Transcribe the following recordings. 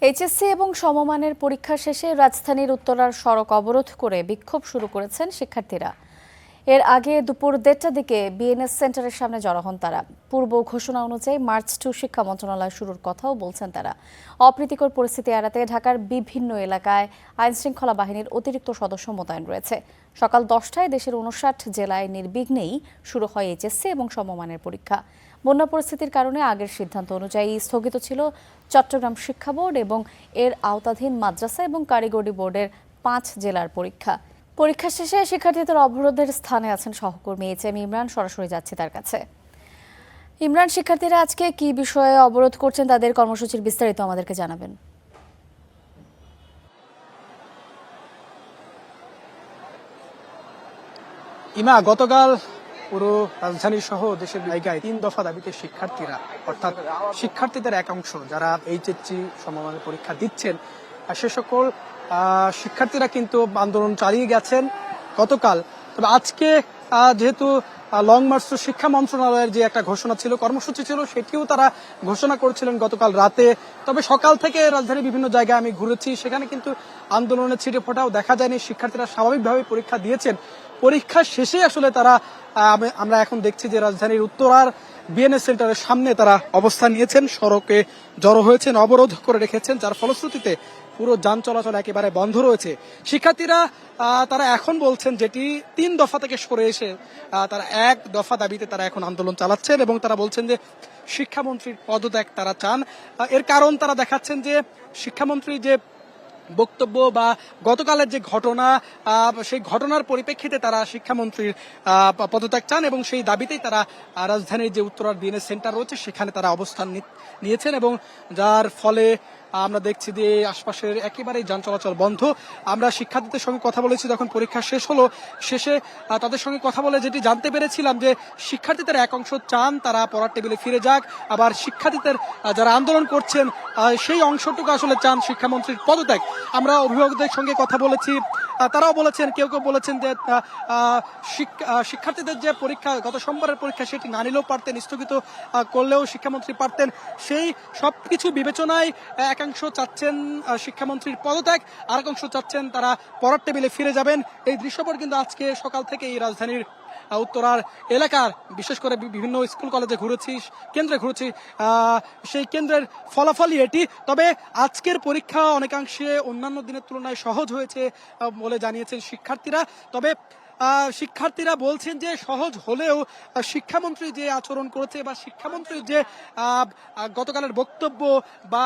HSC এবং সমমানের পরীক্ষা শেষে রাজধানীর উত্তরার সড়ক অবরোধ করে বিক্ষোভ শুরু করেছেন শিক্ষার্থীরা। এর আগে দুপুর ১:৩০টার দিকে বিএনএস সেন্টারের সামনে জড়ো হন তারা। পূর্ব ঘোষণা অনুযায়ী মার্চ 2 শিক্ষা মন্ত্রণালয় শুরুর কথাও বলছেন তারা। অপ্রীতিকর পরিস্থিতি এড়াতে ঢাকার বিভিন্ন এলাকায় আইনশৃঙ্খলা বাহিনীর অতিরিক্ত সদস্য মোতায়েন রয়েছে। সকাল 10টায় দেশের ৫৯ জেলায় নির্বিঘ্নেই শুরু হয় এইচএসসি এবং সমমানের পরীক্ষা। বন্যা পরিস্থিতির কারণে আগের সিদ্ধান্ত অনুযায়ী স্থগিত ছিল চট্টগ্রাম শিক্ষা বোর্ড এবং এর আওতাধীন মাদ্রাসা এবং কারিগরি বোর্ডের ৫ জেলার পরীক্ষা। পরীক্ষা শেষে শিক্ষার্থীদের অবরোধের স্থানে আছেন সহকর্মী এইচএম ইমরান। সরাসরি যাচ্ছে তার কাছে। ইমরান, শিক্ষার্থীরা আজকে কি বিষয়ে অবরোধ করছেন, তাদের কর্মসূচির বিস্তারিত আমাদেরকে জানাবেন। ইমা, গতকাল পুরো রাজধানী সহ দেশের জায়গায় ৩ দফা দাবিতে শিক্ষার্থীরা, অর্থাৎ শিক্ষার্থীদের এক অংশ যারা এইচএসসি সমমানের পরীক্ষা দিচ্ছেন, সে সকল শিক্ষার্থীরা কিন্তু আন্দোলন চালিয়ে গেছেন গতকাল। তবে আজকে যেহেতু লং মার্চ টু শিক্ষা মন্ত্রণালয়ের যে একটা ঘোষণা ছিল, কর্মসূচি ছিল, সেটিও তারা ঘোষণা করেছিলেন গতকাল রাতে। তবে সকাল থেকে রাজধানীর বিভিন্ন জায়গায় আমি ঘুরেছি, সেখানে কিন্তু আন্দোলনের ছিটে ফোটাও দেখা যায়নি। শিক্ষার্থীরা স্বাভাবিকভাবে পরীক্ষা দিয়েছেন। পরীক্ষা শেষে আসলে তারা আমরা এখন দেখছি যে রাজধানীর উত্তরার বিএনএস সেন্টারের সামনে তারা অবস্থান নিয়েছেন, সড়কে জড়ো হয়েছেন, অবরোধ করে রেখেছেন, যার ফলশ্রুতিতে পুরো যান চলাচল একেবারে বন্ধ রয়েছে। শিক্ষার্থীরা তারা এখন বলছেন যেটি ৩ দফা থেকে সরে এসে তারা এক দফা দাবিতে তারা এখন আন্দোলন চালাচ্ছেন এবং তারা বলছেন যে শিক্ষামন্ত্রীর পদত্যাগ তারা চান। এর কারণ তারা দেখাচ্ছেন যে শিক্ষামন্ত্রী যে বক্তব্য বা গতকালের যে ঘটনা, সেই ঘটনার পরিপ্রেক্ষিতে তারা শিক্ষামন্ত্রীর পদত্যাগ চান এবং সেই দাবিতেই তারা রাজধানীর যে উত্তরার বিএনএস সেন্টার রয়েছে সেখানে তারা অবস্থান নিয়েছেন এবং যার ফলে আমরা দেখছি যে আশপাশের একেবারেই যান চলাচল বন্ধ। আমরা শিক্ষার্থীদের সঙ্গে কথা বলেছি যখন পরীক্ষা শেষ হলো, শেষে তাদের সঙ্গে কথা বলে যেটি জানতে পেরেছিলাম যে শিক্ষার্থীদের এক অংশ চান তারা পড়ার টেবিলে ফিরে যাক, আবার শিক্ষার্থীদের যারা আন্দোলন করছেন সেই অংশটুকু আসলে চান শিক্ষামন্ত্রীর পদত্যাগ। আমরা অভিভাবকদের সঙ্গে কথা বলেছি, তারাও বলেছেন, কেউ কেউ বলেছেন যে শিক্ষার্থীদের যে পরীক্ষা গত সোমবারের পরীক্ষা সেটি না নিলেও পারতেন, স্থগিত করলেও শিক্ষামন্ত্রী পারতেন। সেই সবকিছু বিবেচনায় একাংশ চাচ্ছেন শিক্ষামন্ত্রীর পদত্যাগ, আর একাংশ চাচ্ছেন তারা পড়ার টেবিলে ফিরে যাবেন। এই দৃশ্যপট কিন্তু আজকে সকাল থেকে এই রাজধানীর উত্তরার এলাকার, বিশেষ করে বিভিন্ন স্কুল কলেজে ঘুরেছি, কেন্দ্রে ঘুরেছি, সেই কেন্দ্রের ফলাফলই এটি। তবে আজকের পরীক্ষা অনেকাংশে অন্যান্য দিনের তুলনায় সহজ হয়েছে বলে জানিয়েছেন শিক্ষার্থীরা। তবে শিক্ষার্থীরা বলছেন যে সহজ হলেও শিক্ষামন্ত্রী যে আচরণ করেছে বা শিক্ষামন্ত্রীর যে গতকালের বক্তব্য বা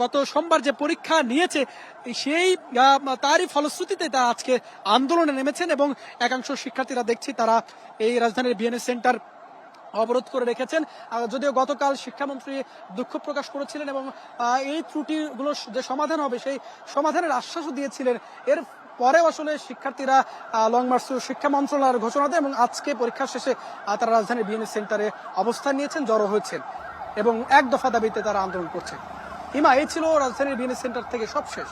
গত সোমবার যে পরীক্ষা নিয়েছে সেই তারই ফলশ্রুতিতে তারা আজকে আন্দোলনে নেমেছেন এবং একাংশ শিক্ষার্থীরা দেখছি তারা এই রাজধানীর বিএনএস সেন্টার অবরোধ করে রেখেছেন। যদিও গতকাল শিক্ষামন্ত্রী দুঃখ প্রকাশ করেছিলেন এবং এই ত্রুটিগুলো যে সমাধান হবে সেই সমাধানের আশ্বাসও দিয়েছিলেন। এর পরেও আসলে শিক্ষার্থীরা লং মার্চ টু শিক্ষা মন্ত্রণালয়ের ঘোষণা দেয় এবং আজকে পরীক্ষা শেষে তারা রাজধানীর বিএনএস সেন্টারে অবস্থান নিয়েছেন, জড়ো হয়েছেন এবং এক দফা দাবিতে তারা আন্দোলন করছে। ইমা, এই ছিল রাজধানীর বিএনএস সেন্টার থেকে সবশেষ।